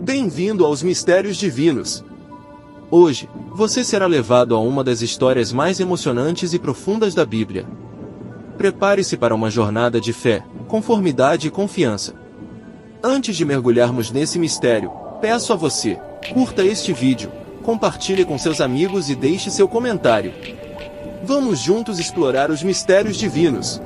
Bem-vindo aos Mistérios Divinos. Hoje, você será levado a uma das histórias mais emocionantes e profundas da Bíblia. Prepare-se para uma jornada de fé, conformidade e confiança. Antes de mergulharmos nesse mistério, peço a você, curta este vídeo, compartilhe com seus amigos e deixe seu comentário. Vamos juntos explorar os mistérios divinos.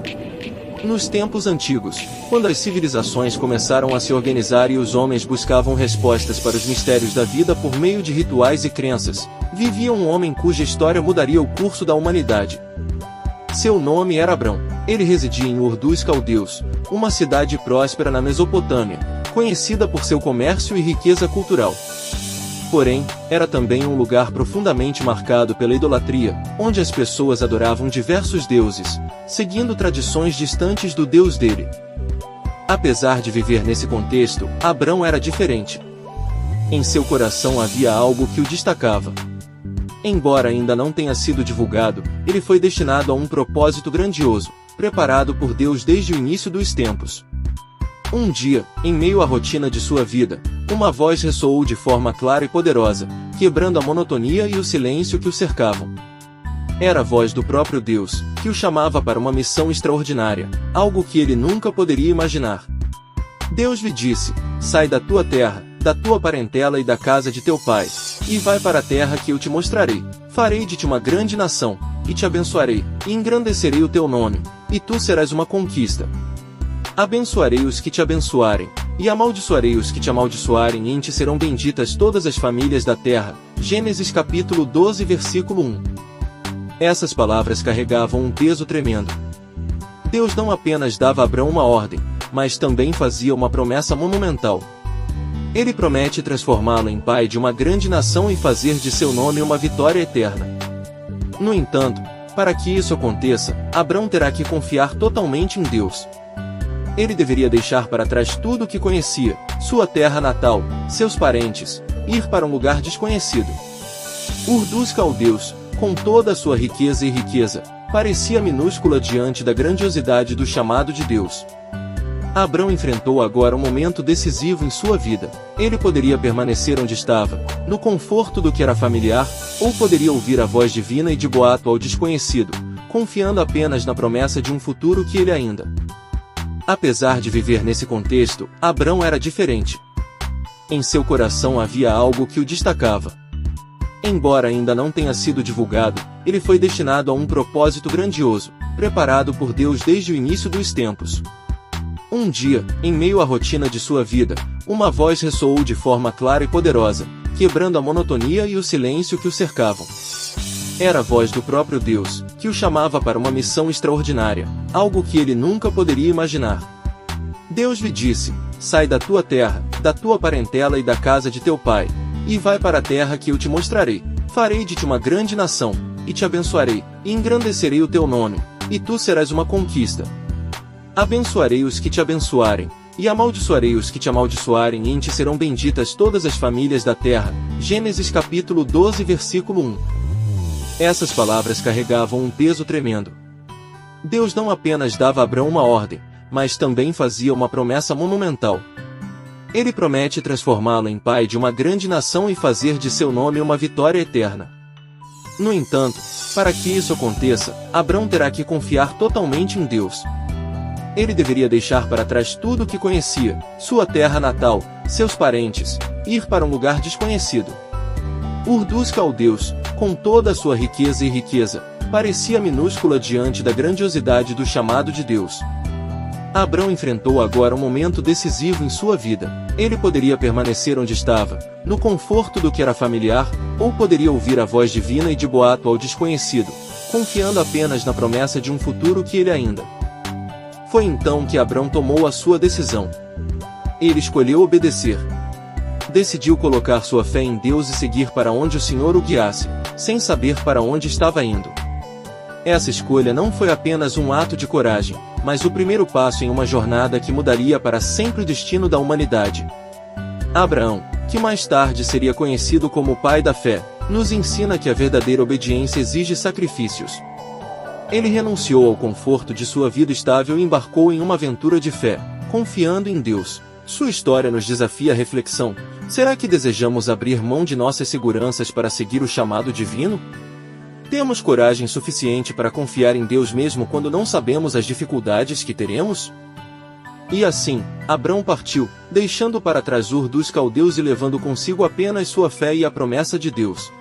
Nos tempos antigos, quando as civilizações começaram a se organizar e os homens buscavam respostas para os mistérios da vida por meio de rituais e crenças, vivia um homem cuja história mudaria o curso da humanidade. Seu nome era Abrão. Ele residia em Ur dos Caldeus, uma cidade próspera na Mesopotâmia, conhecida por seu comércio e riqueza cultural. Porém, era também um lugar profundamente marcado pela idolatria, onde as pessoas adoravam diversos deuses, seguindo tradições distantes do Deus dele. Apesar de viver nesse contexto, Abrão era diferente. Em seu coração havia algo que o destacava. Embora ainda não tenha sido divulgado, ele foi destinado a um propósito grandioso, preparado por Deus desde o início dos tempos. Um dia, em meio à rotina de sua vida, uma voz ressoou de forma clara e poderosa, quebrando a monotonia e o silêncio que o cercavam. Era a voz do próprio Deus, que o chamava para uma missão extraordinária, algo que ele nunca poderia imaginar. Deus lhe disse: sai da tua terra, da tua parentela e da casa de teu pai, e vai para a terra que eu te mostrarei. Farei de ti uma grande nação, e te abençoarei, e engrandecerei o teu nome, e tu serás uma conquista. Abençoarei os que te abençoarem, e amaldiçoarei os que te amaldiçoarem, e em ti serão benditas todas as famílias da terra. Gênesis capítulo 12 versículo 1. Essas palavras carregavam um peso tremendo. Deus não apenas dava a Abrão uma ordem, mas também fazia uma promessa monumental. Ele promete transformá-lo em pai de uma grande nação e fazer de seu nome uma vitória eterna. No entanto, para que isso aconteça, Abrão terá que confiar totalmente em Deus. Ele deveria deixar para trás tudo o que conhecia, sua terra natal, seus parentes, ir para um lugar desconhecido. Ur dos Caldeus, com toda a sua riqueza e riqueza, parecia minúscula diante da grandiosidade do chamado de Deus. Abrão enfrentou agora um momento decisivo em sua vida. Ele poderia permanecer onde estava, no conforto do que era familiar, ou poderia ouvir a voz divina e de boato ao desconhecido, confiando apenas na promessa de um futuro que ele ainda. Apesar de viver nesse contexto, Abrão era diferente. Em seu coração havia algo que o destacava. Embora ainda não tenha sido divulgado, ele foi destinado a um propósito grandioso, preparado por Deus desde o início dos tempos. Um dia, em meio à rotina de sua vida, uma voz ressoou de forma clara e poderosa, quebrando a monotonia e o silêncio que o cercavam. Era a voz do próprio Deus, que o chamava para uma missão extraordinária, algo que ele nunca poderia imaginar. Deus lhe disse: sai da tua terra, da tua parentela e da casa de teu pai, e vai para a terra que eu te mostrarei. Farei de ti uma grande nação, e te abençoarei, e engrandecerei o teu nome, e tu serás uma conquista. Abençoarei os que te abençoarem, e amaldiçoarei os que te amaldiçoarem, e em ti serão benditas todas as famílias da terra. Gênesis capítulo 12 versículo 1. Essas palavras carregavam um peso tremendo. Deus não apenas dava a Abrão uma ordem, mas também fazia uma promessa monumental. Ele promete transformá-lo em pai de uma grande nação e fazer de seu nome uma vitória eterna. No entanto, para que isso aconteça, Abrão terá que confiar totalmente em Deus. Ele deveria deixar para trás tudo o que conhecia, sua terra natal, seus parentes, ir para um lugar desconhecido. Ur dos Caldeus, com toda a sua riqueza e riqueza, parecia minúscula diante da grandiosidade do chamado de Deus. Abrão enfrentou agora um momento decisivo em sua vida. Ele poderia permanecer onde estava, no conforto do que era familiar, ou poderia ouvir a voz divina e de boato ao desconhecido, confiando apenas na promessa de um futuro que ele ainda. Foi então que Abrão tomou a sua decisão. Ele escolheu obedecer. Decidiu colocar sua fé em Deus e seguir para onde o Senhor o guiasse, sem saber para onde estava indo. Essa escolha não foi apenas um ato de coragem, mas o primeiro passo em uma jornada que mudaria para sempre o destino da humanidade. Abraão, que mais tarde seria conhecido como o pai da fé, nos ensina que a verdadeira obediência exige sacrifícios. Ele renunciou ao conforto de sua vida estável e embarcou em uma aventura de fé, confiando em Deus. Sua história nos desafia a reflexão. Será que desejamos abrir mão de nossas seguranças para seguir o chamado divino? Temos coragem suficiente para confiar em Deus mesmo quando não sabemos as dificuldades que teremos? E assim, Abrão partiu, deixando para trás Ur dos Caldeus e levando consigo apenas sua fé e a promessa de Deus.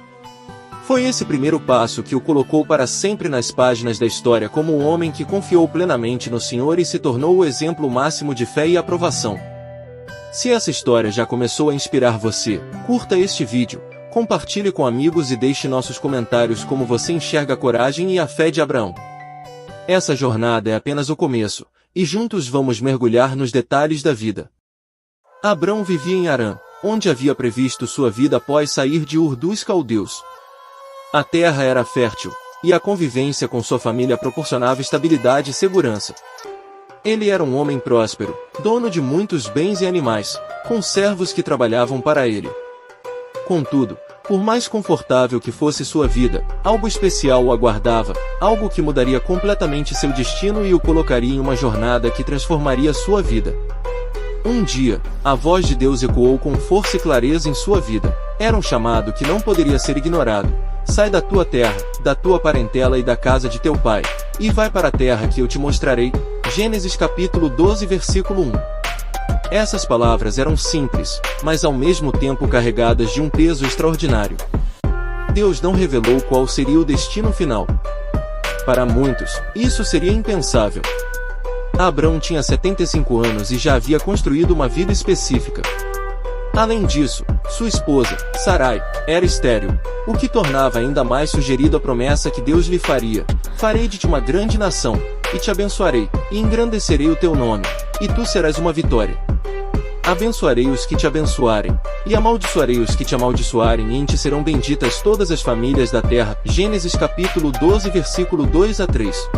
Foi esse primeiro passo que o colocou para sempre nas páginas da história como um homem que confiou plenamente no Senhor e se tornou o exemplo máximo de fé e aprovação. Se essa história já começou a inspirar você, curta este vídeo, compartilhe com amigos e deixe nossos comentários como você enxerga a coragem e a fé de Abraão. Essa jornada é apenas o começo, e juntos vamos mergulhar nos detalhes da vida. Abrão vivia em Harã, onde havia previsto sua vida após sair de Ur dos Caldeus. A terra era fértil, e a convivência com sua família proporcionava estabilidade e segurança. Ele era um homem próspero, dono de muitos bens e animais, com servos que trabalhavam para ele. Contudo, por mais confortável que fosse sua vida, algo especial o aguardava, algo que mudaria completamente seu destino e o colocaria em uma jornada que transformaria sua vida. Um dia, a voz de Deus ecoou com força e clareza em sua vida. Era um chamado que não poderia ser ignorado. Sai da tua terra, da tua parentela e da casa de teu pai, e vai para a terra que eu te mostrarei. Gênesis capítulo 12 versículo 1. Essas palavras eram simples, mas ao mesmo tempo carregadas de um peso extraordinário. Deus não revelou qual seria o destino final. Para muitos, isso seria impensável. Abrão tinha 75 anos e já havia construído uma vida específica. Além disso, sua esposa, Sarai, era estéril, o que tornava ainda mais sugerido a promessa que Deus lhe faria: farei de ti uma grande nação, e te abençoarei, e engrandecerei o teu nome, e tu serás uma vitória. Abençoarei os que te abençoarem, e amaldiçoarei os que te amaldiçoarem, e em ti serão benditas todas as famílias da terra. Gênesis capítulo 12 versículo 2 a 3.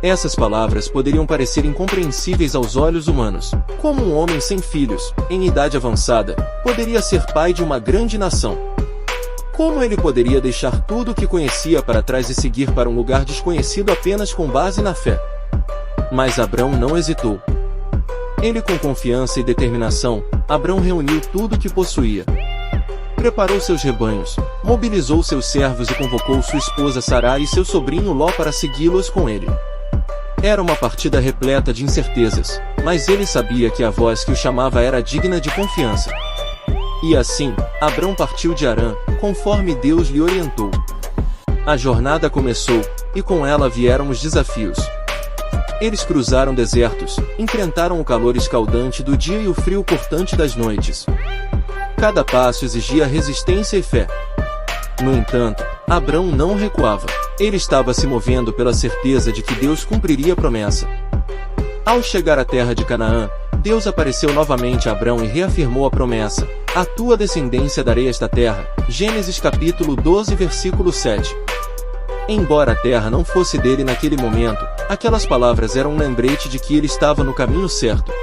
Essas palavras poderiam parecer incompreensíveis aos olhos humanos. Como um homem sem filhos, em idade avançada, poderia ser pai de uma grande nação? Como ele poderia deixar tudo o que conhecia para trás e seguir para um lugar desconhecido apenas com base na fé? Mas Abrão não hesitou. Ele, com confiança e determinação, Abrão reuniu tudo o que possuía. Preparou seus rebanhos, mobilizou seus servos e convocou sua esposa Sarai e seu sobrinho Ló para segui-los com ele. Era uma partida repleta de incertezas, mas ele sabia que a voz que o chamava era digna de confiança. E assim, Abrão partiu de Harã, conforme Deus lhe orientou. A jornada começou, e com ela vieram os desafios. Eles cruzaram desertos, enfrentaram o calor escaldante do dia e o frio cortante das noites. Cada passo exigia resistência e fé. No entanto, Abrão não recuava. Ele estava se movendo pela certeza de que Deus cumpriria a promessa. Ao chegar à terra de Canaã, Deus apareceu novamente a Abrão e reafirmou a promessa: a tua descendência darei esta terra. Gênesis capítulo 12 versículo 7. Embora a terra não fosse dele naquele momento, aquelas palavras eram um lembrete de que ele estava no caminho certo.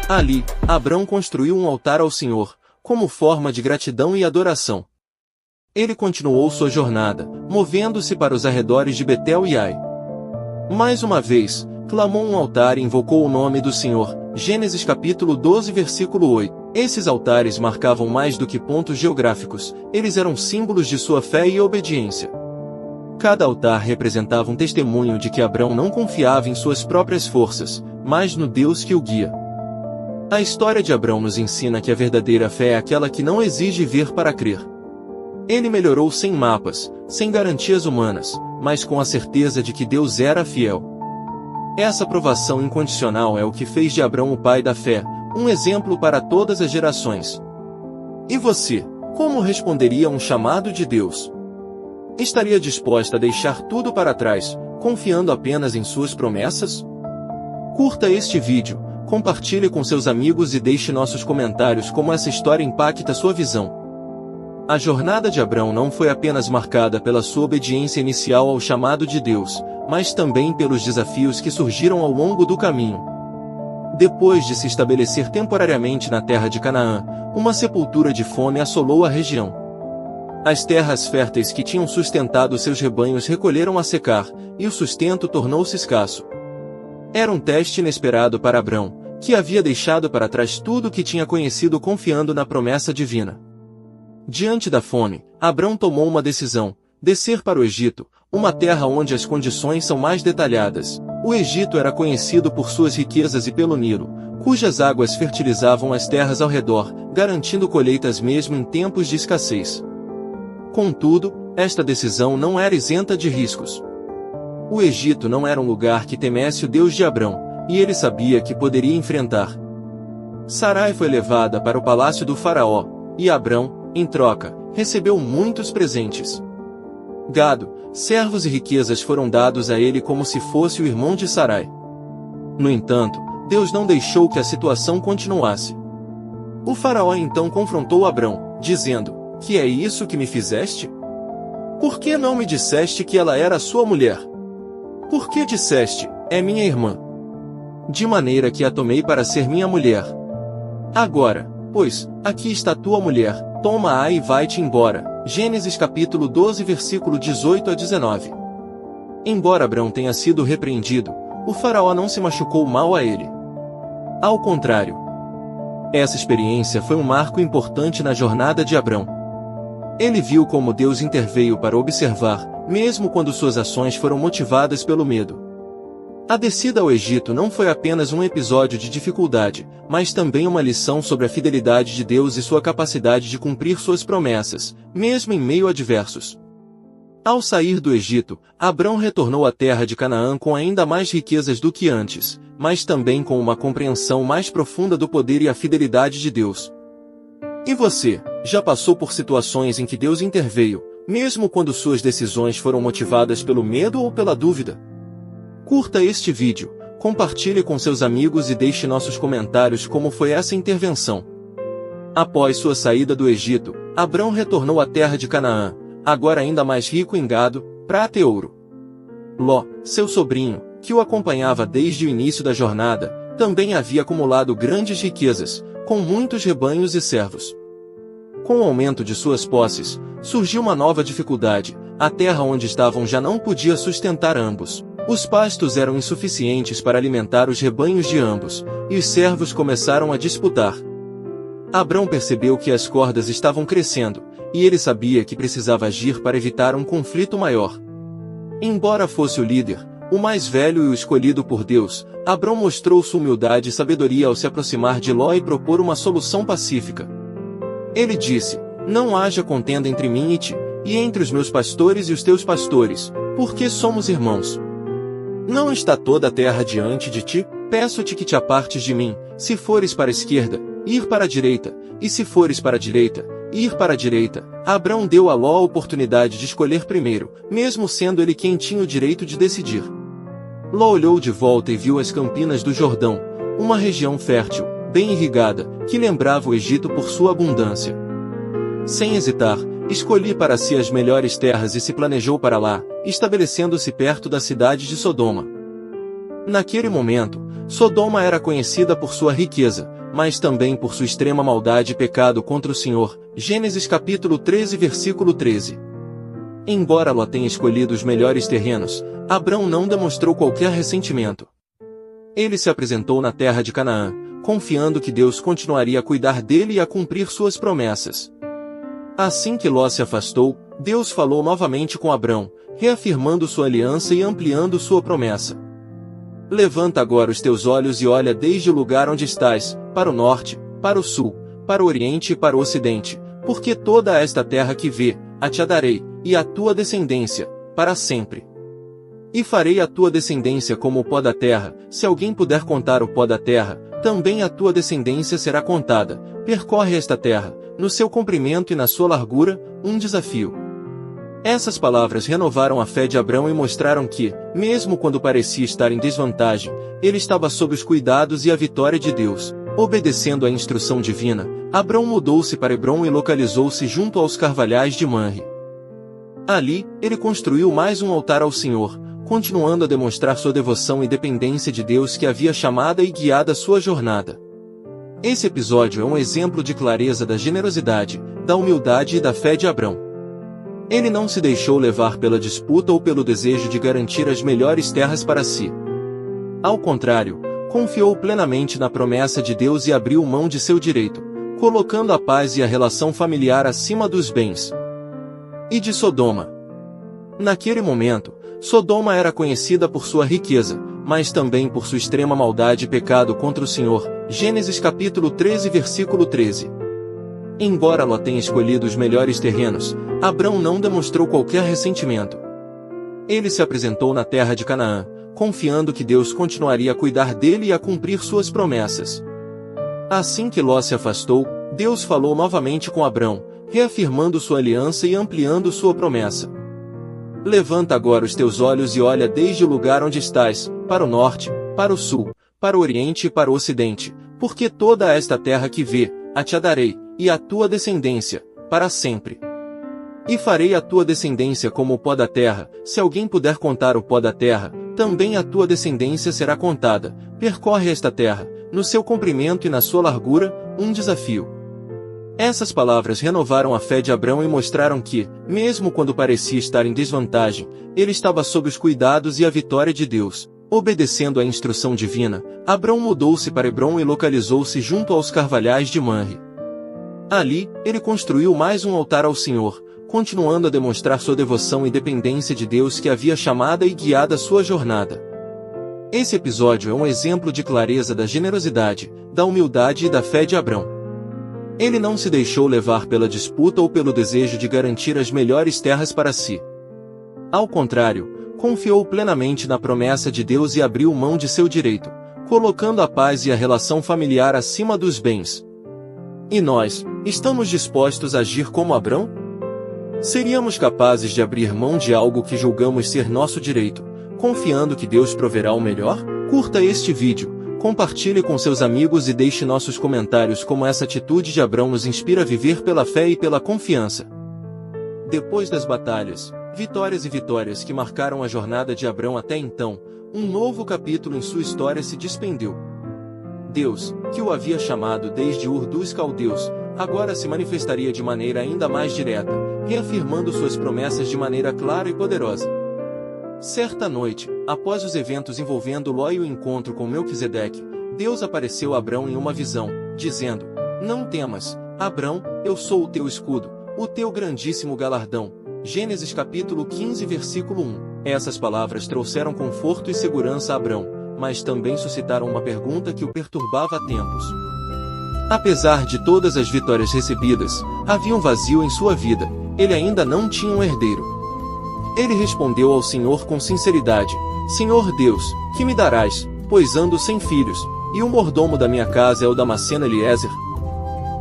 Ali, Abrão construiu um altar ao Senhor, como forma de gratidão e adoração. Ele continuou sua jornada, movendo-se para os arredores de Betel e Ai. Mais uma vez, clamou um altar e invocou o nome do Senhor. Gênesis capítulo 12 versículo 8. Esses altares marcavam mais do que pontos geográficos, eles eram símbolos de sua fé e obediência. Cada altar representava um testemunho de que Abrão não confiava em suas próprias forças, mas no Deus que o guia. A história de Abrão nos ensina que a verdadeira fé é aquela que não exige ver para crer. Ele melhorou sem mapas, sem garantias humanas, mas com a certeza de que Deus era fiel. Essa aprovação incondicional é o que fez de Abrão o pai da fé, um exemplo para todas as gerações. E você, como responderia a um chamado de Deus? Estaria disposta a deixar tudo para trás, confiando apenas em suas promessas? Curta este vídeo, compartilhe com seus amigos e deixe nossos comentários como essa história impacta sua visão. A jornada de Abrão não foi apenas marcada pela sua obediência inicial ao chamado de Deus, mas também pelos desafios que surgiram ao longo do caminho. Depois de se estabelecer temporariamente na terra de Canaã, uma sepultura de fome assolou a região. As terras férteis que tinham sustentado seus rebanhos recolheram a secar, e o sustento tornou-se escasso. Era um teste inesperado para Abrão, que havia deixado para trás tudo o que tinha conhecido confiando na promessa divina. Diante da fome, Abrão tomou uma decisão: descer para o Egito, uma terra onde as condições são mais detalhadas. O Egito era conhecido por suas riquezas e pelo Nilo, cujas águas fertilizavam as terras ao redor, garantindo colheitas mesmo em tempos de escassez. Contudo, esta decisão não era isenta de riscos. O Egito não era um lugar que temesse o Deus de Abrão, e ele sabia que poderia enfrentar. Sarai foi levada para o palácio do faraó, e Abrão, em troca, recebeu muitos presentes. Gado, servos e riquezas foram dados a ele como se fosse o irmão de Sarai. No entanto, Deus não deixou que a situação continuasse. O faraó então confrontou Abrão, dizendo: "Que é isso que me fizeste? Por que não me disseste que ela era sua mulher? Por que disseste, é minha irmã? De maneira que a tomei para ser minha mulher. Agora, pois, aqui está tua mulher, toma-a e vai-te embora." Gênesis capítulo 12 versículo 18 a 19. Embora Abrão tenha sido repreendido, o faraó não se machucou mal a ele. Ao contrário. Essa experiência foi um marco importante na jornada de Abrão. Ele viu como Deus interveio para observar, mesmo quando suas ações foram motivadas pelo medo. A descida ao Egito não foi apenas um episódio de dificuldade, mas também uma lição sobre a fidelidade de Deus e sua capacidade de cumprir suas promessas, mesmo em meio a adversos. Ao sair do Egito, Abrão retornou à terra de Canaã com ainda mais riquezas do que antes, mas também com uma compreensão mais profunda do poder e a fidelidade de Deus. E você, já passou por situações em que Deus interveio, mesmo quando suas decisões foram motivadas pelo medo ou pela dúvida? Curta este vídeo, compartilhe com seus amigos e deixe nossos comentários como foi essa intervenção. Após sua saída do Egito, Abrão retornou à terra de Canaã, agora ainda mais rico em gado, prata e ouro. Ló, seu sobrinho, que o acompanhava desde o início da jornada, também havia acumulado grandes riquezas, com muitos rebanhos e servos. Com o aumento de suas posses, surgiu uma nova dificuldade: a terra onde estavam já não podia sustentar ambos. Os pastos eram insuficientes para alimentar os rebanhos de ambos, e os servos começaram a disputar. Abrão percebeu que as cordas estavam crescendo, e ele sabia que precisava agir para evitar um conflito maior. Embora fosse o líder, o mais velho e o escolhido por Deus, Abrão mostrou sua humildade e sabedoria ao se aproximar de Ló e propor uma solução pacífica. Ele disse: "Não haja contenda entre mim e ti, e entre os meus pastores e os teus pastores, porque somos irmãos. Não está toda a terra diante de ti? Peço-te que te apartes de mim, se fores para a esquerda, ir para a direita, e se fores para a direita, ir para a direita." Abrão deu a Ló a oportunidade de escolher primeiro, mesmo sendo ele quem tinha o direito de decidir. Ló olhou de volta e viu as campinas do Jordão, uma região fértil, bem irrigada, que lembrava o Egito por sua abundância. Sem hesitar, escolhi para si as melhores terras e se planejou para lá, estabelecendo-se perto da cidade de Sodoma. Naquele momento, Sodoma era conhecida por sua riqueza, mas também por sua extrema maldade e pecado contra o Senhor. Gênesis capítulo 13 versículo 13. Embora Ló tenha escolhido os melhores terrenos, Abrão não demonstrou qualquer ressentimento. Ele se apresentou na terra de Canaã, confiando que Deus continuaria a cuidar dele e a cumprir suas promessas. Assim que Ló se afastou, Deus falou novamente com Abrão, reafirmando sua aliança e ampliando sua promessa. "Levanta agora os teus olhos e olha desde o lugar onde estás, para o norte, para o sul, para o oriente e para o ocidente, porque toda esta terra que vê, a te darei, e a tua descendência, para sempre. E farei a tua descendência como o pó da terra, se alguém puder contar o pó da terra, também a tua descendência será contada. Percorre esta terra, no seu comprimento e na sua largura, um desafio." Essas palavras renovaram a fé de Abrão e mostraram que, mesmo quando parecia estar em desvantagem, ele estava sob os cuidados e a vitória de Deus. Obedecendo à instrução divina, Abrão mudou-se para Hebrom e localizou-se junto aos carvalhais de Manre. Ali, ele construiu mais um altar ao Senhor, continuando a demonstrar sua devoção e dependência de Deus que havia chamado e guiado a sua jornada. Esse episódio é um exemplo de clareza da generosidade, da humildade e da fé de Abrão. Ele não se deixou levar pela disputa ou pelo desejo de garantir as melhores terras para si. Ao contrário, confiou plenamente na promessa de Deus e abriu mão de seu direito, colocando a paz e a relação familiar acima dos bens. E de Sodoma. Naquele momento, Sodoma era conhecida por sua riqueza, mas também por sua extrema maldade e pecado contra o Senhor. Gênesis capítulo 13 versículo 13. Embora Ló tenha escolhido os melhores terrenos, Abrão não demonstrou qualquer ressentimento. Ele se apresentou na terra de Canaã, confiando que Deus continuaria a cuidar dele e a cumprir suas promessas. Assim que Ló se afastou, Deus falou novamente com Abrão, reafirmando sua aliança e ampliando sua promessa. Levanta agora os teus olhos e olha desde o lugar onde estás, para o norte, para o sul, para o oriente e para o ocidente, porque toda esta terra que vê, a te darei, e a tua descendência, para sempre. E farei a tua descendência como o pó da terra, se alguém puder contar o pó da terra, também a tua descendência será contada. Percorre esta terra, no seu comprimento e na sua largura, um desafio. Essas palavras renovaram a fé de Abrão e mostraram que, mesmo quando parecia estar em desvantagem, ele estava sob os cuidados e a vitória de Deus. Obedecendo à instrução divina, Abrão mudou-se para Hebrom e localizou-se junto aos carvalhais de Manre. Ali, ele construiu mais um altar ao Senhor, continuando a demonstrar sua devoção e dependência de Deus que havia chamado e guiado a sua jornada. Esse episódio é um exemplo de clareza da generosidade, da humildade e da fé de Abrão. Ele não se deixou levar pela disputa ou pelo desejo de garantir as melhores terras para si. Ao contrário, confiou plenamente na promessa de Deus e abriu mão de seu direito, colocando a paz e a relação familiar acima dos bens. E nós, estamos dispostos a agir como Abrão? Seríamos capazes de abrir mão de algo que julgamos ser nosso direito, confiando que Deus proverá o melhor? Curta este vídeo, compartilhe com seus amigos e deixe nossos comentários como essa atitude de Abrão nos inspira a viver pela fé e pela confiança. Depois das batalhas, vitórias e vitórias que marcaram a jornada de Abrão até então, um novo capítulo em sua história se despendeu. Deus, que o havia chamado desde Ur dos Caldeus, agora se manifestaria de maneira ainda mais direta, reafirmando suas promessas de maneira clara e poderosa. Certa noite, após os eventos envolvendo Ló e o encontro com Melquisedeque, Deus apareceu a Abrão em uma visão, dizendo: Não temas, Abrão, eu sou o teu escudo, o teu grandíssimo galardão. Gênesis capítulo 15 versículo 1. Essas palavras trouxeram conforto e segurança a Abrão, mas também suscitaram uma pergunta que o perturbava há tempos. Apesar de todas as vitórias recebidas, havia um vazio em sua vida, ele ainda não tinha um herdeiro. Ele respondeu ao Senhor com sinceridade: Senhor Deus, que me darás, pois ando sem filhos, e o mordomo da minha casa é o Damasceno Eliezer?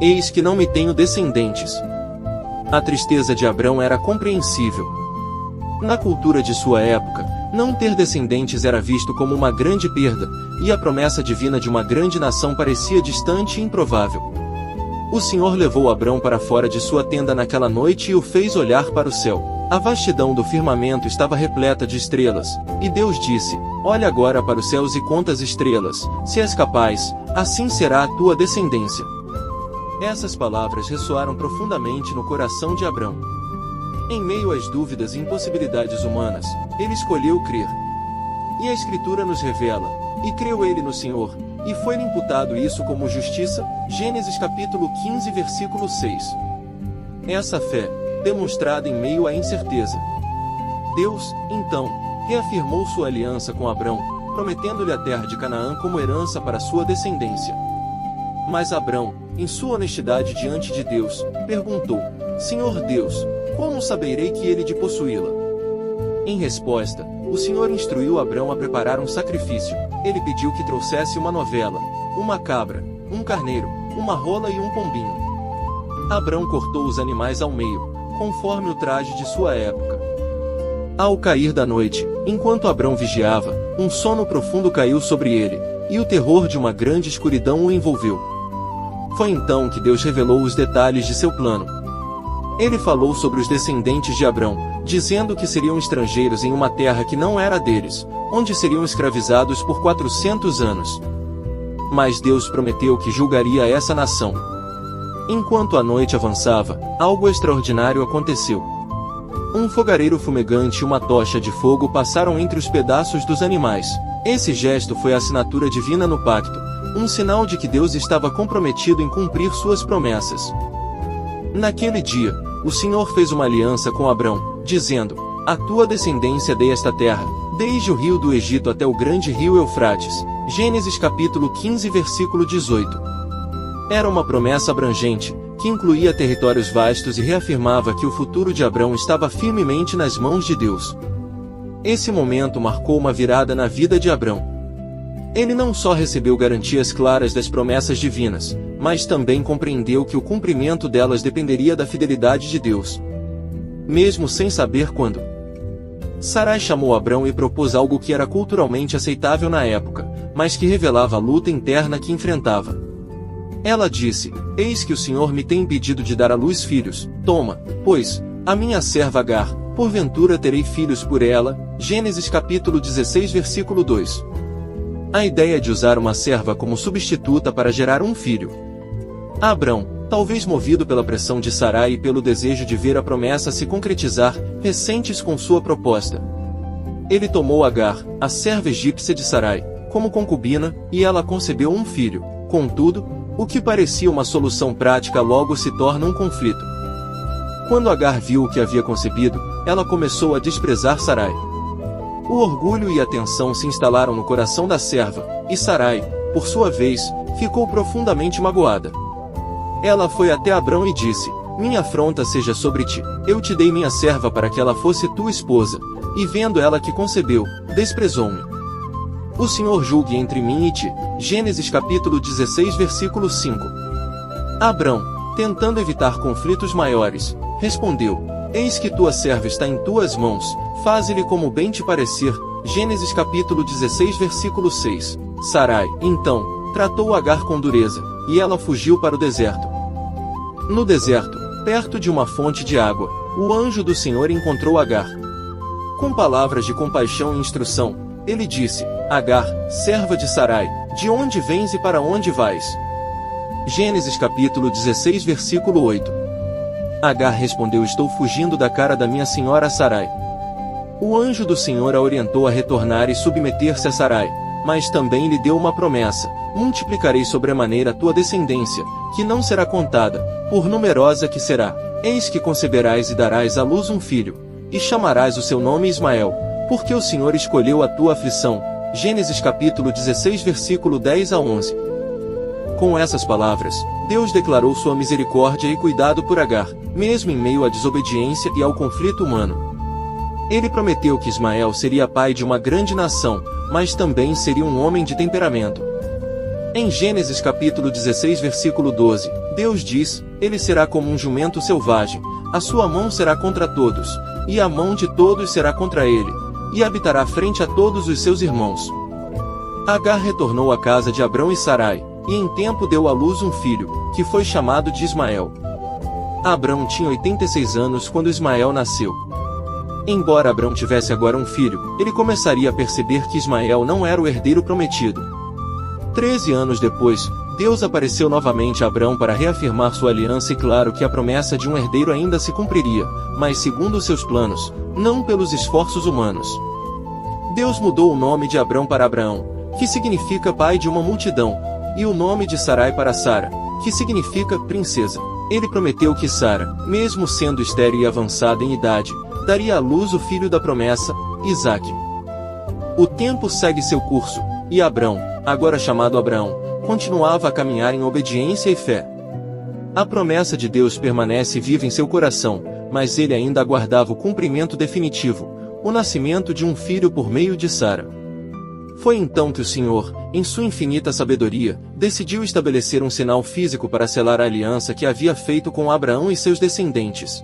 Eis que não me tenho descendentes. A tristeza de Abrão era compreensível. Na cultura de sua época, não ter descendentes era visto como uma grande perda, e a promessa divina de uma grande nação parecia distante e improvável. O Senhor levou Abrão para fora de sua tenda naquela noite e o fez olhar para o céu. A vastidão do firmamento estava repleta de estrelas, e Deus disse: Olha agora para os céus e conta as estrelas, se és capaz, assim será a tua descendência. Essas palavras ressoaram profundamente no coração de Abrão. Em meio às dúvidas e impossibilidades humanas, ele escolheu crer. E a Escritura nos revela: E creu ele no Senhor, e foi-lhe imputado isso como justiça. Gênesis capítulo 15 versículo 6. Essa fé, demonstrada em meio à incerteza. Deus, então, reafirmou sua aliança com Abrão, prometendo-lhe a terra de Canaã como herança para sua descendência. Mas Abrão, em sua honestidade diante de Deus, perguntou: Senhor Deus, como saberei que ele de possuí-la? Em resposta, o Senhor instruiu Abrão a preparar um sacrifício. Ele pediu que trouxesse uma novela, uma cabra, um carneiro, uma rola e um pombinho. Abrão cortou os animais ao meio, conforme o traje de sua época. Ao cair da noite, enquanto Abrão vigiava, um sono profundo caiu sobre ele, e o terror de uma grande escuridão o envolveu. Foi então que Deus revelou os detalhes de seu plano. Ele falou sobre os descendentes de Abrão, dizendo que seriam estrangeiros em uma terra que não era deles, onde seriam escravizados por 400 anos. Mas Deus prometeu que julgaria essa nação. Enquanto a noite avançava, algo extraordinário aconteceu. Um fogareiro fumegante e uma tocha de fogo passaram entre os pedaços dos animais, Esse gesto foi a assinatura divina no pacto, um sinal de que Deus estava comprometido em cumprir suas promessas. Naquele dia, o Senhor fez uma aliança com Abrão, dizendo: "A tua descendência dei esta terra, desde o rio do Egito até o grande rio Eufrates." Gênesis capítulo 15 versículo 18. Era uma promessa abrangente, que incluía territórios vastos e reafirmava que o futuro de Abrão estava firmemente nas mãos de Deus. Esse momento marcou uma virada na vida de Abrão. Ele não só recebeu garantias claras das promessas divinas, mas também compreendeu que o cumprimento delas dependeria da fidelidade de Deus. Mesmo sem saber quando. Sarai chamou Abrão e propôs algo que era culturalmente aceitável na época, mas que revelava a luta interna que enfrentava. Ela disse: "Eis que o Senhor me tem impedido de dar à luz filhos. Toma, pois, a minha serva Agar, porventura terei filhos por ela." Gênesis capítulo 16 versículo 2. A ideia de usar uma serva como substituta para gerar um filho. Abrão, talvez movido pela pressão de Sarai e pelo desejo de ver a promessa se concretizar, ressentes com sua proposta. Ele tomou Agar, a serva egípcia de Sarai, como concubina, e ela concebeu um filho. Contudo, o que parecia uma solução prática logo se torna um conflito. Quando Agar viu o que havia concebido, ela começou a desprezar Sarai. O orgulho e a tensão se instalaram no coração da serva, e Sarai, por sua vez, ficou profundamente magoada. Ela foi até Abrão e disse: "Minha afronta seja sobre ti, eu te dei minha serva para que ela fosse tua esposa, e vendo ela que concebeu, desprezou-me. O Senhor julgue entre mim e ti." Gênesis capítulo 16 versículo 5. Abrão, tentando evitar conflitos maiores, respondeu: "Eis que tua serva está em tuas mãos, faze-lhe como bem te parecer." Gênesis capítulo 16 versículo 6. Sarai, então, tratou Agar com dureza, e ela fugiu para o deserto. No deserto, perto de uma fonte de água, o anjo do Senhor encontrou Agar. Com palavras de compaixão e instrução, ele disse: "Agar, serva de Sarai, de onde vens e para onde vais?" Gênesis capítulo 16 versículo 8. Agar respondeu: "Estou fugindo da cara da minha senhora Sarai." O anjo do Senhor a orientou a retornar e submeter-se a Sarai, mas também lhe deu uma promessa: "Multiplicarei sobremaneira a tua descendência, que não será contada, por numerosa que será. Eis que conceberás e darás à luz um filho, e chamarás o seu nome Ismael, porque o Senhor escolheu a tua aflição." Gênesis capítulo 16 versículo 10 a 11. Com essas palavras, Deus declarou sua misericórdia e cuidado por Agar, mesmo em meio à desobediência e ao conflito humano. Ele prometeu que Ismael seria pai de uma grande nação, mas também seria um homem de temperamento. Em Gênesis capítulo 16 versículo 12, Deus diz: "Ele será como um jumento selvagem, a sua mão será contra todos, e a mão de todos será contra ele, e habitará frente a todos os seus irmãos." Agar retornou à casa de Abrão e Sarai, e em tempo deu à luz um filho, que foi chamado de Ismael. Abrão tinha 86 anos quando Ismael nasceu. Embora Abrão tivesse agora um filho, ele começaria a perceber que Ismael não era o herdeiro prometido. 13 anos depois, Deus apareceu novamente a Abrão para reafirmar sua aliança e claro que a promessa de um herdeiro ainda se cumpriria, mas segundo seus planos, não pelos esforços humanos. Deus mudou o nome de Abrão para Abraão, que significa pai de uma multidão, e o nome de Sarai para Sara, que significa princesa. Ele prometeu que Sara, mesmo sendo estéril e avançada em idade, daria à luz o filho da promessa, Isaque. O tempo segue seu curso, e Abrão, agora chamado Abraão, continuava a caminhar em obediência e fé. A promessa de Deus permanece viva em seu coração, mas ele ainda aguardava o cumprimento definitivo, o nascimento de um filho por meio de Sara. Foi então que o Senhor, em sua infinita sabedoria, decidiu estabelecer um sinal físico para selar a aliança que havia feito com Abraão e seus descendentes.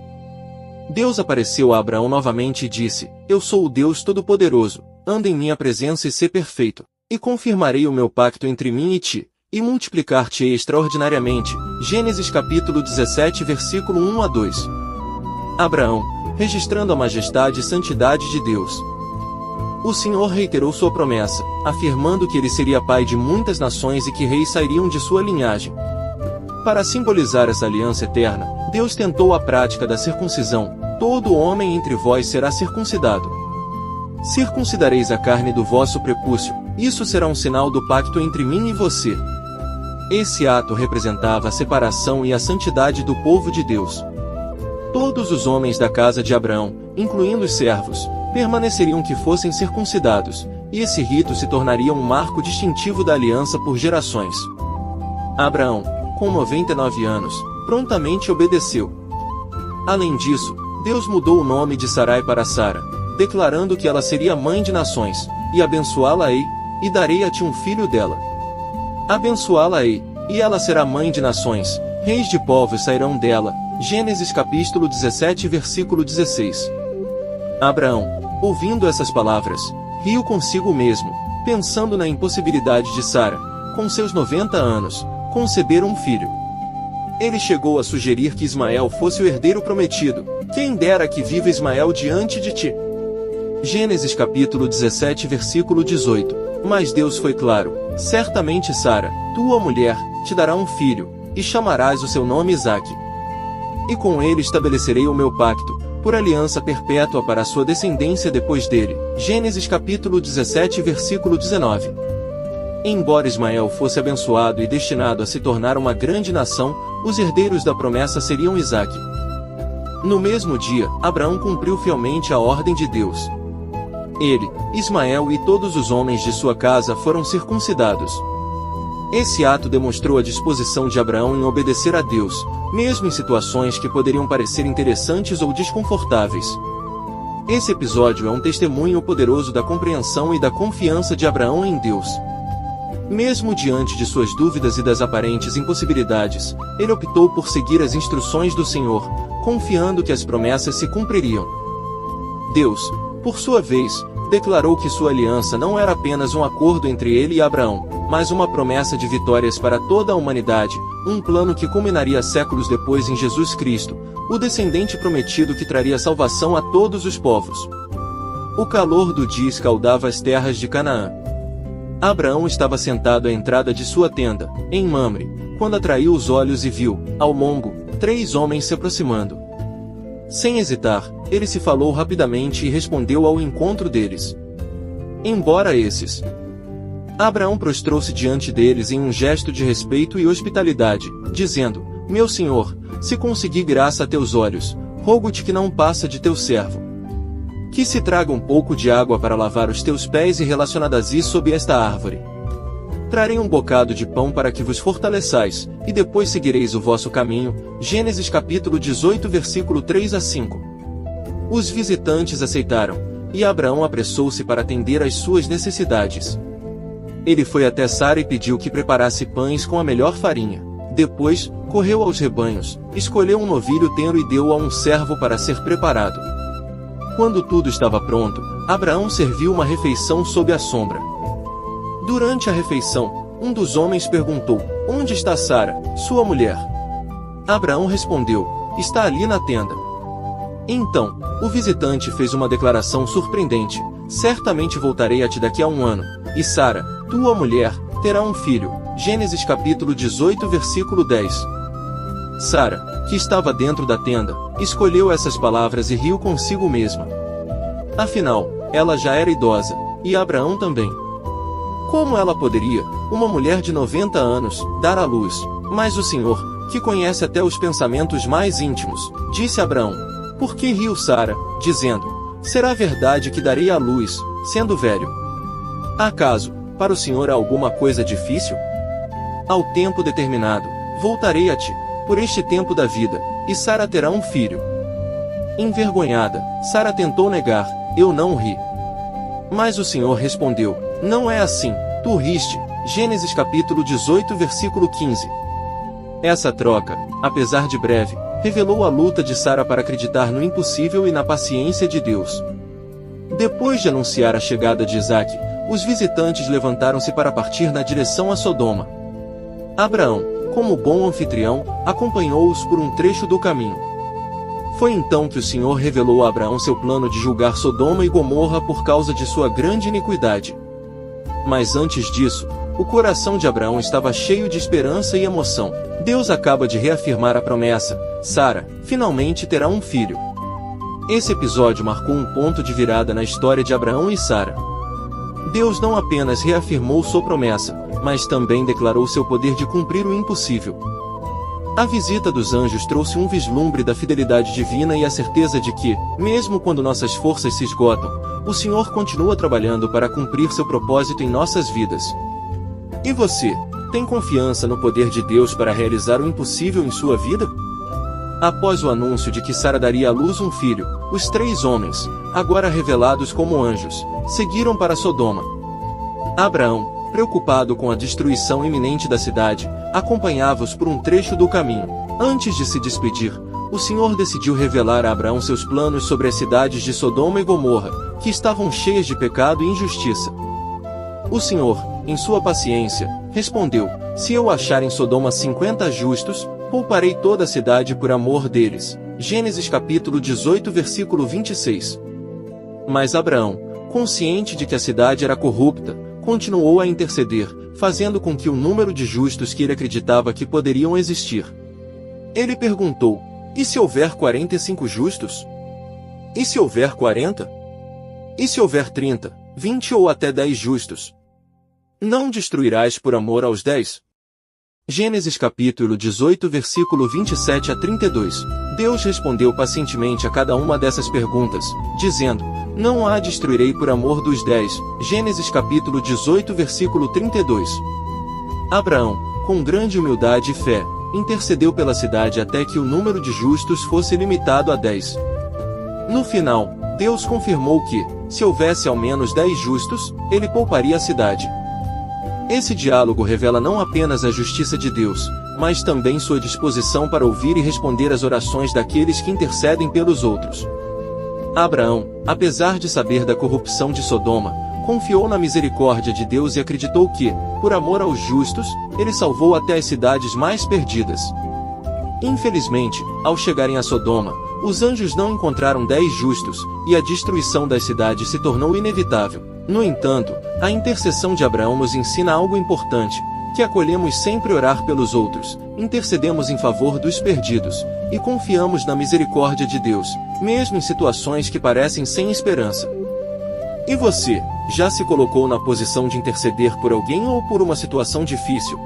Deus apareceu a Abraão novamente e disse: "Eu sou o Deus Todo-Poderoso, anda em minha presença e sê perfeito, e confirmarei o meu pacto entre mim e ti, e multiplicar-te-ei extraordinariamente." Gênesis capítulo 17 versículo 1 a 2. Abraão, registrando a majestade e santidade de Deus. O Senhor reiterou sua promessa, afirmando que ele seria pai de muitas nações e que reis sairiam de sua linhagem. Para simbolizar essa aliança eterna, Deus tentou a prática da circuncisão: "Todo homem entre vós será circuncidado. Circuncidareis a carne do vosso prepúcio, Isso será um sinal do pacto entre mim e você. Esse ato representava a separação e a santidade do povo de Deus. Todos os homens da casa de Abraão, incluindo os servos, permaneceriam que fossem circuncidados, e esse rito se tornaria um marco distintivo da aliança por gerações. Abraão, com 99 anos, prontamente obedeceu. Além disso, Deus mudou o nome de Sarai para Sara, declarando que ela seria mãe de nações, e abençoá-la-ei, e darei a ti um filho dela. Abençoá-la-ei, e ela será mãe de nações, reis de povos sairão dela. Gênesis capítulo 17 versículo 16. Abraão, ouvindo essas palavras, riu consigo mesmo, pensando na impossibilidade de Sara, com seus 90 anos, conceber um filho. Ele chegou a sugerir que Ismael fosse o herdeiro prometido. Quem dera que viva Ismael diante de ti. Gênesis capítulo 17 versículo 18. Mas Deus foi claro: certamente Sara, tua mulher, te dará um filho, e chamarás o seu nome Isaque. E com ele estabelecerei o meu pacto, por aliança perpétua para a sua descendência depois dele. Gênesis capítulo 17 versículo 19. Embora Ismael fosse abençoado e destinado a se tornar uma grande nação, os herdeiros da promessa seriam Isaque. No mesmo dia, Abraão cumpriu fielmente a ordem de Deus. Ele, Ismael e todos os homens de sua casa foram circuncidados. Esse ato demonstrou a disposição de Abraão em obedecer a Deus, mesmo em situações que poderiam parecer interessantes ou desconfortáveis. Esse episódio é um testemunho poderoso da compreensão e da confiança de Abraão em Deus. Mesmo diante de suas dúvidas e das aparentes impossibilidades, ele optou por seguir as instruções do Senhor, confiando que as promessas se cumpririam. Deus, por sua vez, declarou que sua aliança não era apenas um acordo entre ele e Abraão, mas uma promessa de vitórias para toda a humanidade, um plano que culminaria séculos depois em Jesus Cristo, o descendente prometido que traria salvação a todos os povos. O calor do dia escaldava as terras de Canaã. Abraão estava sentado à entrada de sua tenda, em Mamre, quando atraiu os olhos e viu, ao longo, 3 homens se aproximando. Sem hesitar, ele se falou rapidamente e respondeu ao encontro deles. Embora esses. Abraão prostrou-se diante deles em um gesto de respeito e hospitalidade, dizendo: Meu senhor, se conseguir graça a teus olhos, rogo-te que não passa de teu servo. Que se traga um pouco de água para lavar os teus pés e relacionadas sob esta árvore. Trarei um bocado de pão para que vos fortaleçais, e depois seguireis o vosso caminho. Gênesis capítulo 18 versículo 3 a 5. Os visitantes aceitaram, e Abraão apressou-se para atender às suas necessidades. Ele foi até Sara e pediu que preparasse pães com a melhor farinha. Depois, correu aos rebanhos, escolheu um novilho tenro e deu-o a um servo para ser preparado. Quando tudo estava pronto, Abraão serviu uma refeição sob a sombra. Durante a refeição, um dos homens perguntou: Onde está Sara, sua mulher? Abraão respondeu: Está ali na tenda. Então, o visitante fez uma declaração surpreendente: Certamente voltarei a ti daqui a 1 ano, e Sara, tua mulher, terá um filho. Gênesis capítulo 18 versículo 10. Sara, que estava dentro da tenda, escolheu essas palavras e riu consigo mesma. Afinal, ela já era idosa, e Abraão também. Como ela poderia, uma mulher de 90 anos, dar à luz? Mas o Senhor, que conhece até os pensamentos mais íntimos, disse a Abraão: Por que riu Sara, dizendo: Será verdade que darei à luz, sendo velho? Acaso, para o Senhor há alguma coisa difícil? Ao tempo determinado, voltarei a ti, por este tempo da vida, e Sara terá um filho. Envergonhada, Sara tentou negar: Eu não ri. Mas o Senhor respondeu: Não é assim, tu riste. Gênesis capítulo 18 versículo 15. Essa troca, apesar de breve, revelou a luta de Sara para acreditar no impossível e na paciência de Deus. Depois de anunciar a chegada de Isaque, os visitantes levantaram-se para partir na direção a Sodoma. Abraão, como bom anfitrião, acompanhou-os por um trecho do caminho. Foi então que o Senhor revelou a Abraão seu plano de julgar Sodoma e Gomorra por causa de sua grande iniquidade. Mas antes disso, o coração de Abraão estava cheio de esperança e emoção. Deus acaba de reafirmar a promessa: Sara, finalmente terá um filho. Esse episódio marcou um ponto de virada na história de Abraão e Sara. Deus não apenas reafirmou sua promessa, mas também declarou seu poder de cumprir o impossível. A visita dos anjos trouxe um vislumbre da fidelidade divina e a certeza de que, mesmo quando nossas forças se esgotam, o Senhor continua trabalhando para cumprir seu propósito em nossas vidas. E você, tem confiança no poder de Deus para realizar o impossível em sua vida? Após o anúncio de que Sara daria à luz um filho, os 3 homens, agora revelados como anjos, seguiram para Sodoma. Abraão, preocupado com a destruição iminente da cidade, acompanhava-os por um trecho do caminho. Antes de se despedir, o Senhor decidiu revelar a Abraão seus planos sobre as cidades de Sodoma e Gomorra, que estavam cheias de pecado e injustiça. O Senhor, em sua paciência, respondeu: se eu achar em Sodoma 50 justos, pouparei toda a cidade por amor deles. Gênesis capítulo 18 versículo 26. Mas Abraão, consciente de que a cidade era corrupta, continuou a interceder, fazendo com que o número de justos que ele acreditava que poderiam existir. Ele perguntou: e se houver 45 justos? E se houver 40? E se houver 30, 20 ou até 10 justos? Não destruirás por amor aos 10? Gênesis capítulo 18 versículo 27 a 32. Deus respondeu pacientemente a cada uma dessas perguntas, dizendo: não a destruirei por amor dos 10. Gênesis capítulo 18 versículo 32. Abraão, com grande humildade e fé, intercedeu pela cidade até que o número de justos fosse limitado a 10. No final, Deus confirmou que, se houvesse ao menos 10 justos, ele pouparia a cidade. Esse diálogo revela não apenas a justiça de Deus, mas também sua disposição para ouvir e responder às orações daqueles que intercedem pelos outros. Abraão, apesar de saber da corrupção de Sodoma, confiou na misericórdia de Deus e acreditou que, por amor aos justos, ele salvou até as cidades mais perdidas. Infelizmente, ao chegarem a Sodoma, os anjos não encontraram 10 justos, e a destruição das cidades se tornou inevitável. No entanto, a intercessão de Abraão nos ensina algo importante, que acolhemos sempre orar pelos outros, intercedemos em favor dos perdidos, e confiamos na misericórdia de Deus, mesmo em situações que parecem sem esperança. E você, já se colocou na posição de interceder por alguém ou por uma situação difícil?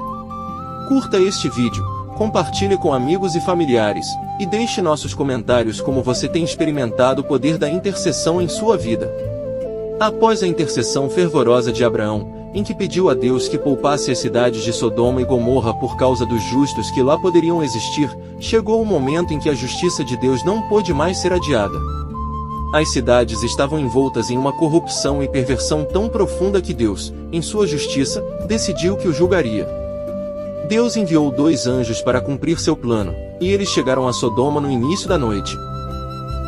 Curta este vídeo, compartilhe com amigos e familiares, e deixe nossos comentários como você tem experimentado o poder da intercessão em sua vida. Após a intercessão fervorosa de Abraão, em que pediu a Deus que poupasse as cidades de Sodoma e Gomorra por causa dos justos que lá poderiam existir, chegou o momento em que a justiça de Deus não pôde mais ser adiada. As cidades estavam envoltas em uma corrupção e perversão tão profunda que Deus, em sua justiça, decidiu que o julgaria. Deus enviou 2 anjos para cumprir seu plano, e eles chegaram a Sodoma no início da noite.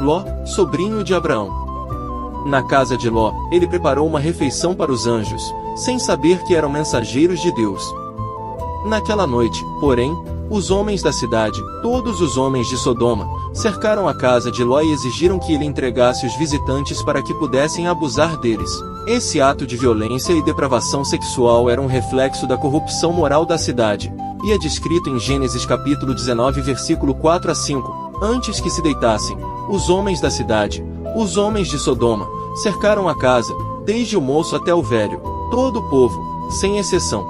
Ló, sobrinho de Abraão. Na casa de Ló, ele preparou uma refeição para os anjos, sem saber que eram mensageiros de Deus. Naquela noite, porém, os homens da cidade, todos os homens de Sodoma, cercaram a casa de Ló e exigiram que ele entregasse os visitantes para que pudessem abusar deles. Esse ato de violência e depravação sexual era um reflexo da corrupção moral da cidade, e é descrito em Gênesis capítulo 19 versículo 4 a 5. Antes que se deitassem, os homens da cidade, os homens de Sodoma, cercaram a casa, desde o moço até o velho, todo o povo, sem exceção.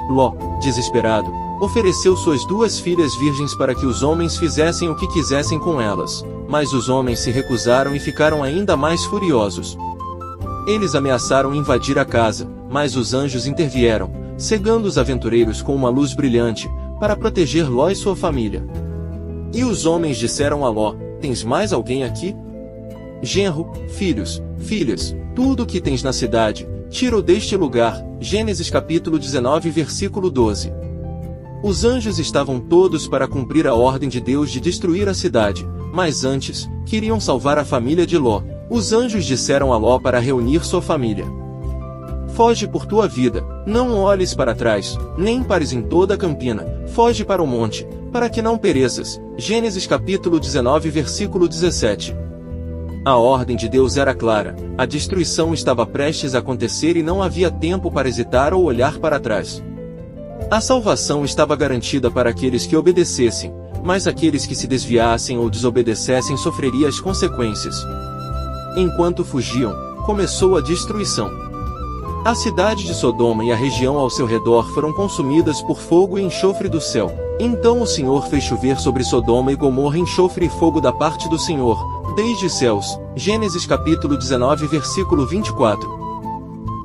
Ló, desesperado, ofereceu suas 2 filhas virgens para que os homens fizessem o que quisessem com elas, mas os homens se recusaram e ficaram ainda mais furiosos. Eles ameaçaram invadir a casa, mas os anjos intervieram, cegando os aventureiros com uma luz brilhante, para proteger Ló e sua família. E os homens disseram a Ló: tens mais alguém aqui? Genro, filhos, filhas, tudo o que tens na cidade, tira-o deste lugar. Gênesis capítulo 19 versículo 12. Os anjos estavam todos para cumprir a ordem de Deus de destruir a cidade, mas antes, queriam salvar a família de Ló. Os anjos disseram a Ló para reunir sua família. Foge por tua vida, não olhes para trás, nem pares em toda a campina, foge para o monte, para que não pereças. Gênesis capítulo 19 versículo 17. A ordem de Deus era clara, a destruição estava prestes a acontecer e não havia tempo para hesitar ou olhar para trás. A salvação estava garantida para aqueles que obedecessem, mas aqueles que se desviassem ou desobedecessem sofreriam as consequências. Enquanto fugiam, começou a destruição. A cidade de Sodoma e a região ao seu redor foram consumidas por fogo e enxofre do céu. Então o Senhor fez chover sobre Sodoma e Gomorra enxofre e fogo da parte do Senhor, desde os céus. Gênesis capítulo 19 versículo 24.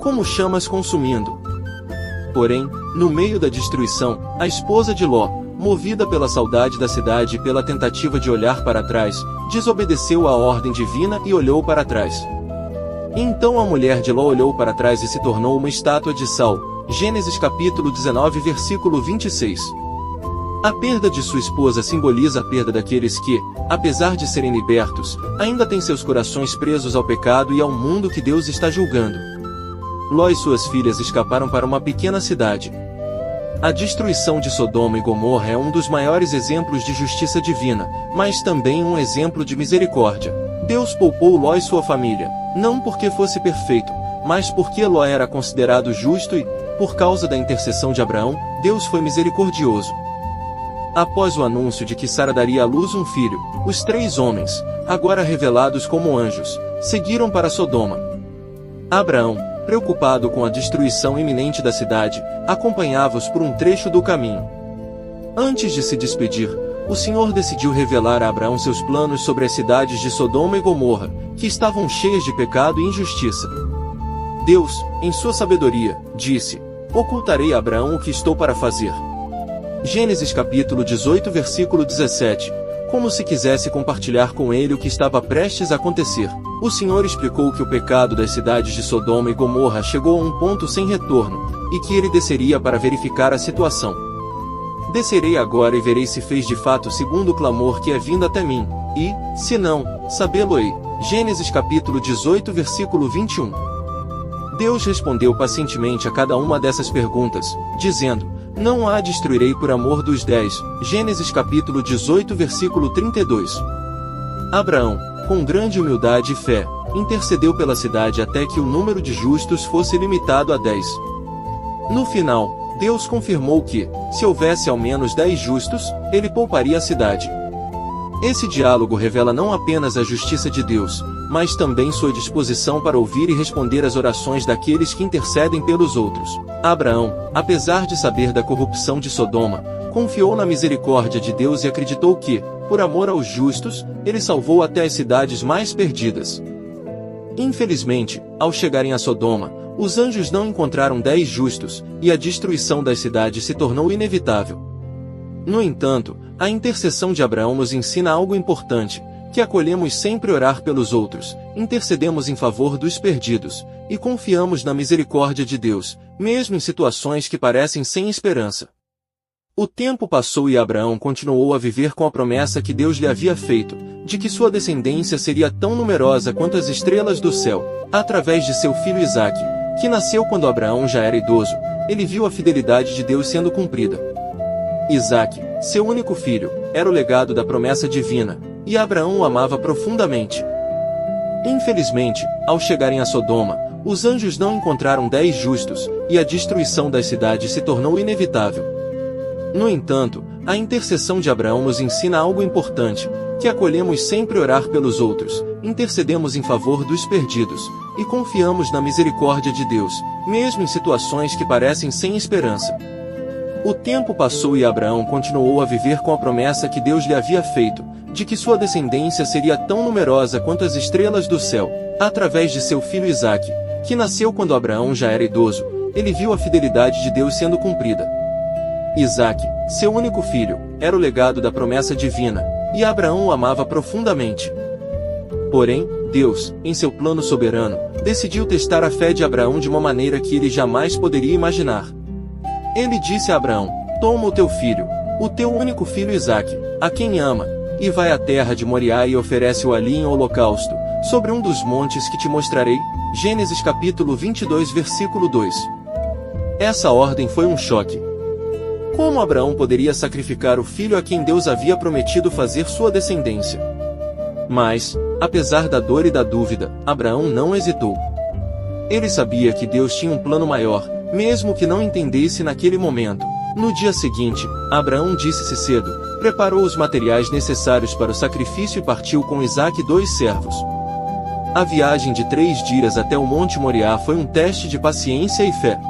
Como chamas consumindo. Porém, no meio da destruição, a esposa de Ló, movida pela saudade da cidade e pela tentativa de olhar para trás, desobedeceu à ordem divina e olhou para trás. Então a mulher de Ló olhou para trás e se tornou uma estátua de sal. Gênesis capítulo 19 versículo 26. A perda de sua esposa simboliza a perda daqueles que, apesar de serem libertos, ainda têm seus corações presos ao pecado e ao mundo que Deus está julgando. Ló e suas filhas escaparam para uma pequena cidade. A destruição de Sodoma e Gomorra é um dos maiores exemplos de justiça divina, mas também um exemplo de misericórdia. Deus poupou Ló e sua família, não porque fosse perfeito, mas porque Ló era considerado justo e, por causa da intercessão de Abraão, Deus foi misericordioso. Após o anúncio de que Sara daria à luz um filho, os 3 homens, agora revelados como anjos, seguiram para Sodoma. Abraão, preocupado com a destruição iminente da cidade, acompanhava-os por um trecho do caminho. Antes de se despedir, o Senhor decidiu revelar a Abraão seus planos sobre as cidades de Sodoma e Gomorra, que estavam cheias de pecado e injustiça. Deus, em sua sabedoria, disse: "Ocultarei a Abraão o que estou para fazer." Gênesis capítulo 18 versículo 17. Como se quisesse compartilhar com ele o que estava prestes a acontecer, o Senhor explicou que o pecado das cidades de Sodoma e Gomorra chegou a um ponto sem retorno, e que ele desceria para verificar a situação. "Descerei agora e verei se fez de fato segundo o clamor que é vindo até mim, e, se não, sabê-lo-ei." Gênesis capítulo 18 versículo 21. Deus respondeu pacientemente a cada uma dessas perguntas, dizendo: "Não a destruirei por amor dos 10. Gênesis capítulo 18 versículo 32. Abraão, com grande humildade e fé, intercedeu pela cidade até que o número de justos fosse limitado a 10. No final, Deus confirmou que, se houvesse ao menos 10 justos, ele pouparia a cidade. Esse diálogo revela não apenas a justiça de Deus, mas também sua disposição para ouvir e responder às orações daqueles que intercedem pelos outros. Abraão, apesar de saber da corrupção de Sodoma, confiou na misericórdia de Deus e acreditou que, por amor aos justos, ele salvou até as cidades mais perdidas. Infelizmente, ao chegarem a Sodoma, os anjos não encontraram 10 justos, e a destruição das cidades se tornou inevitável. No entanto, a intercessão de Abraão nos ensina algo importante, que acolhemos sempre orar pelos outros, intercedemos em favor dos perdidos, e confiamos na misericórdia de Deus, mesmo em situações que parecem sem esperança. O tempo passou e Abraão continuou a viver com a promessa que Deus lhe havia feito, de que sua descendência seria tão numerosa quanto as estrelas do céu, através de seu filho Isaque, que nasceu quando Abraão já era idoso. Ele viu a fidelidade de Deus sendo cumprida. Isaque, seu único filho, era o legado da promessa divina, e Abraão o amava profundamente. Infelizmente, ao chegarem a Sodoma, os anjos não encontraram 10 justos, e a destruição das cidades se tornou inevitável. No entanto, a intercessão de Abraão nos ensina algo importante, que acolhemos sempre orar pelos outros, intercedemos em favor dos perdidos, e confiamos na misericórdia de Deus, mesmo em situações que parecem sem esperança. O tempo passou e Abraão continuou a viver com a promessa que Deus lhe havia feito, de que sua descendência seria tão numerosa quanto as estrelas do céu, através de seu filho Isaque, que nasceu quando Abraão já era idoso. Ele viu a fidelidade de Deus sendo cumprida. Isaque, seu único filho, era o legado da promessa divina, e Abraão o amava profundamente. Porém, Deus, em seu plano soberano, decidiu testar a fé de Abraão de uma maneira que ele jamais poderia imaginar. Ele disse a Abraão: "Toma o teu filho, o teu único filho Isaque, a quem ama, e vai à terra de Moriá e oferece-o ali em holocausto, sobre um dos montes que te mostrarei." Gênesis capítulo 22 versículo 2. Essa ordem foi um choque. Como Abraão poderia sacrificar o filho a quem Deus havia prometido fazer sua descendência? Mas, apesar da dor e da dúvida, Abraão não hesitou. Ele sabia que Deus tinha um plano maior, mesmo que não entendesse naquele momento. No dia seguinte, Abraão disse-se cedo, preparou os materiais necessários para o sacrifício e partiu com Isaque e 2 servos. A viagem de 3 dias até o Monte Moriá foi um teste de paciência e fé.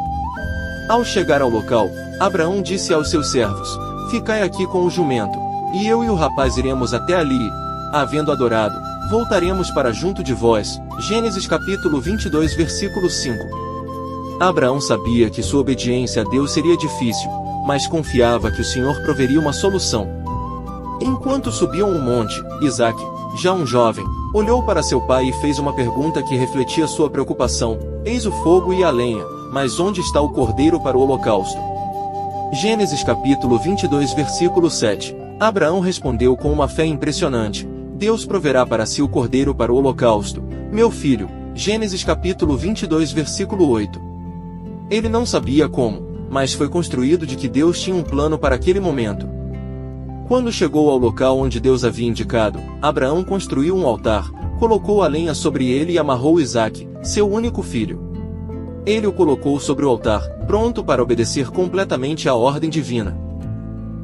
Ao chegar ao local, Abraão disse aos seus servos: "Ficai aqui com o jumento, e eu e o rapaz iremos até ali. Havendo adorado, voltaremos para junto de vós." Gênesis capítulo 22 versículo 5. Abraão sabia que sua obediência a Deus seria difícil, mas confiava que o Senhor proveria uma solução. Enquanto subiam o monte, Isaque, já um jovem, olhou para seu pai e fez uma pergunta que refletia sua preocupação: "Eis o fogo e a lenha, mas onde está o cordeiro para o holocausto?" Gênesis capítulo 22 versículo 7. Abraão respondeu com uma fé impressionante: "Deus proverá para si o cordeiro para o holocausto, meu filho." Gênesis capítulo 22 versículo 8. Ele não sabia como, mas foi construído de que Deus tinha um plano para aquele momento. Quando chegou ao local onde Deus havia indicado, Abraão construiu um altar, colocou a lenha sobre ele e amarrou Isaque, seu único filho. Ele o colocou sobre o altar, pronto para obedecer completamente à ordem divina.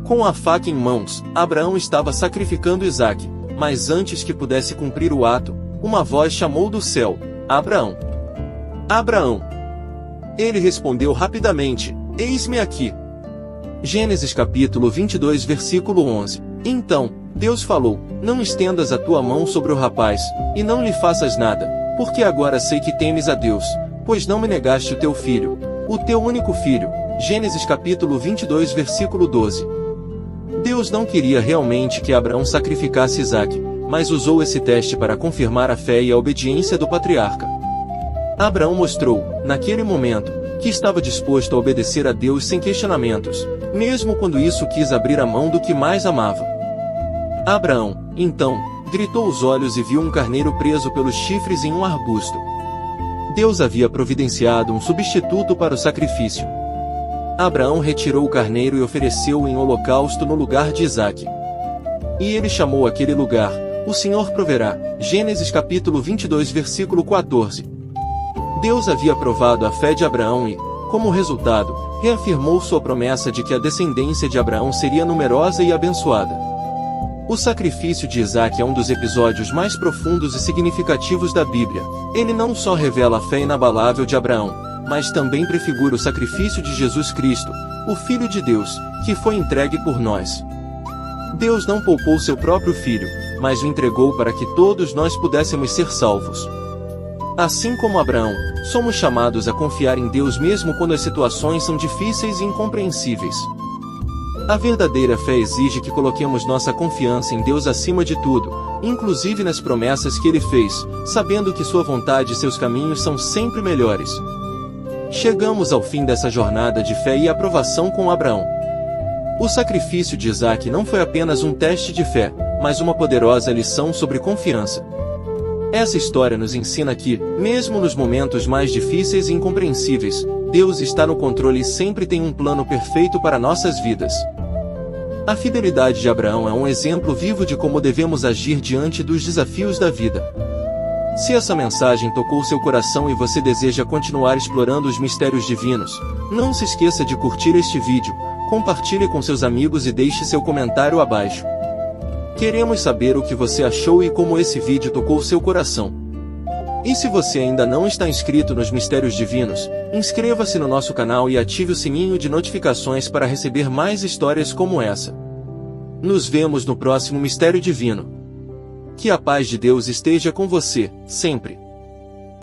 Com a faca em mãos, Abraão estava sacrificando Isaque, mas antes que pudesse cumprir o ato, uma voz chamou do céu: "Abraão! Abraão!" Ele respondeu rapidamente: "Eis-me aqui." Gênesis capítulo 22 versículo 11. Então, Deus falou: "Não estendas a tua mão sobre o rapaz, e não lhe faças nada, porque agora sei que temes a Deus, pois não me negaste o teu filho, o teu único filho." Gênesis capítulo 22 versículo 12. Deus não queria realmente que Abraão sacrificasse Isaque, mas usou esse teste para confirmar a fé e a obediência do patriarca. Abraão mostrou, naquele momento, que estava disposto a obedecer a Deus sem questionamentos, mesmo quando isso quis abrir a mão do que mais amava. Abraão, então, gritou os olhos e viu um carneiro preso pelos chifres em um arbusto. Deus havia providenciado um substituto para o sacrifício. Abraão retirou o carneiro e ofereceu-o em holocausto no lugar de Isaque. E ele chamou aquele lugar: "O Senhor proverá." Gênesis capítulo 22 versículo 14. Deus havia provado a fé de Abraão e, como resultado, reafirmou sua promessa de que a descendência de Abraão seria numerosa e abençoada. O sacrifício de Isaque é um dos episódios mais profundos e significativos da Bíblia. Ele não só revela a fé inabalável de Abraão, mas também prefigura o sacrifício de Jesus Cristo, o Filho de Deus, que foi entregue por nós. Deus não poupou seu próprio Filho, mas o entregou para que todos nós pudéssemos ser salvos. Assim como Abraão, somos chamados a confiar em Deus mesmo quando as situações são difíceis e incompreensíveis. A verdadeira fé exige que coloquemos nossa confiança em Deus acima de tudo, inclusive nas promessas que Ele fez, sabendo que sua vontade e seus caminhos são sempre melhores. Chegamos ao fim dessa jornada de fé e aprovação com Abraão. O sacrifício de Isaque não foi apenas um teste de fé, mas uma poderosa lição sobre confiança. Essa história nos ensina que, mesmo nos momentos mais difíceis e incompreensíveis, Deus está no controle e sempre tem um plano perfeito para nossas vidas. A fidelidade de Abraão é um exemplo vivo de como devemos agir diante dos desafios da vida. Se essa mensagem tocou seu coração e você deseja continuar explorando os mistérios divinos, não se esqueça de curtir este vídeo, compartilhe com seus amigos e deixe seu comentário abaixo. Queremos saber o que você achou e como esse vídeo tocou seu coração. E se você ainda não está inscrito nos Mistérios Divinos, inscreva-se no nosso canal e ative o sininho de notificações para receber mais histórias como essa. Nos vemos no próximo Mistério Divino. Que a paz de Deus esteja com você, sempre.